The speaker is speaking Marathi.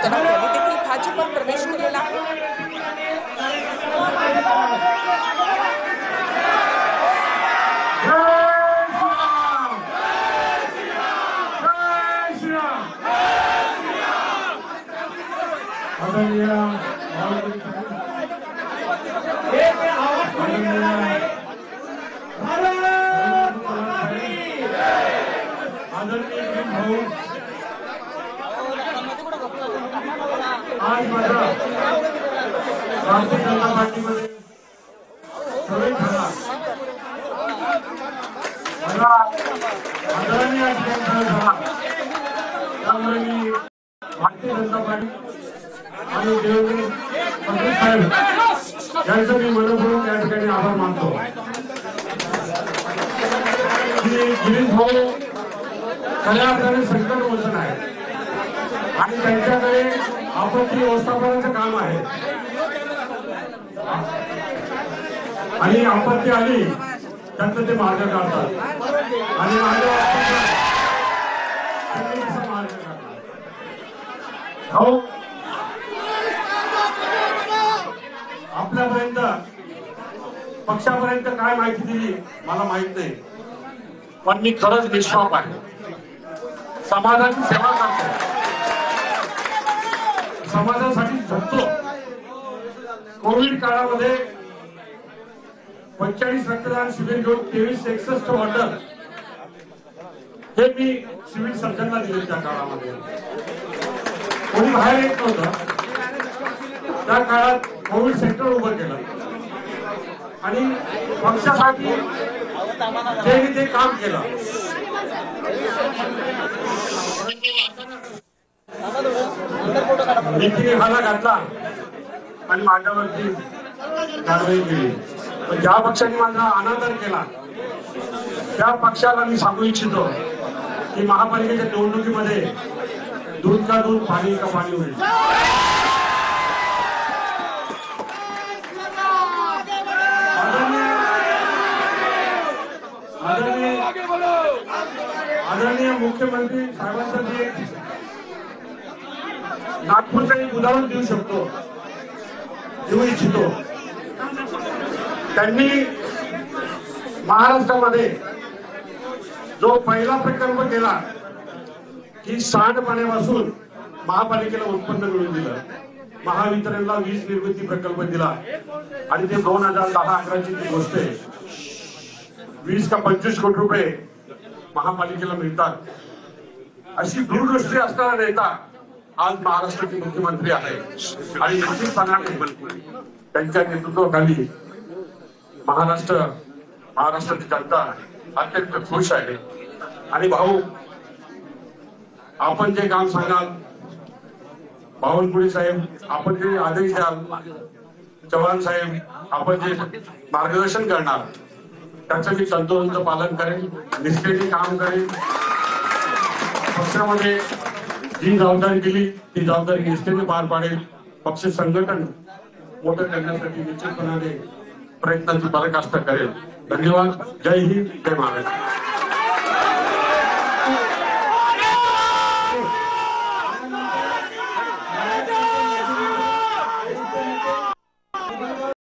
आदित्यनाथ यांनी देखील भाजपत प्रवेश केलेला आहे। आज माझा भारतीय जनता पार्टीमध्ये प्रवेश झाला। मला आदरणीय झाला, त्यामुळे मी भारतीय जनता पार्टी आणि देवेंद्र फडणवीस साहेब यांचं मी मनपूर्वक या ठिकाणी आभार मानतो। गिरीश भाऊ खऱ्या अर्थाने संकट मोचन आहे आणि त्यांच्याकडे आपत्ती व्यवस्थापनाचं काम आहे आणि आपत्ती आली त्यातलं ते मार्ग काढतात आणि मार्ग काढतात। आपल्यापर्यंत पक्षापर्यंत काय माहिती दिली मला माहित नाही, पण मी खरंच निष्पाप आहे, समाजाची सेवा करतो, समाजासाठी झटतो। कोविड काळामध्ये 45 रक्तदान शिबिर घेऊन 2361 वॉटर हे मी सिव्हिल सर्जनला दिले। त्या काळामध्ये कोणी बाहेर येत नव्हतं, त्या काळात कोविड सेंटर उभं केलं आणि पक्षासाठी जे ते काम केलं। नीतीने खाला घातला आणि माझ्यावरती कारवाई केली, पण ज्या पक्षाने माझा अनादर केला त्या पक्षाला मी सांगू इच्छितो की महापालिकेच्या निवडणुकीमध्ये दूध का दूध पाणी का पाणी होईल। आदरणीय मुख्यमंत्री साहेबांचं मी नागपूरचं एक उदाहरण देऊ शकतो, देऊ इच्छितो। त्यांनी महाराष्ट्रामध्ये जो पहिला प्रकल्प केला की सांडपाण्यापासून महापालिकेला उत्पन्न मिळवून दिलं, महावितरणला वीज निर्मिती प्रकल्प दिला आणि ते 2010-11ची ती गोष्ट आहे। 20 का 25 कोटी रुपये महापालिकेला मिळतात, अशी दूरदृष्टी असणारा नेता आज महाराष्ट्राचे मुख्यमंत्री आहे आणि निश्चितपणाने त्यांच्या नेतृत्वाखाली महाराष्ट्राची जनता अत्यंत खुश आहे। आणि भाऊ, आपण जे काम सांगाल, बावनकुळे साहेब आपण जे आदेश द्याल, चव्हाण साहेब आपण जे मार्गदर्शन करणार त्याचं मी तंतोतंत पालन करेन, निष्ठेने काम करेन। पक्षामध्ये जी जबाबदारी दिली ती जबाबदारी निष्ठेने पार पाडेल। पक्ष संघटन मोठं करण्यासाठी निश्चितपणाने प्रयत्नांची पराकाष्ठा करेल। धन्यवाद। जय हिंद, जय महाराष्ट्र।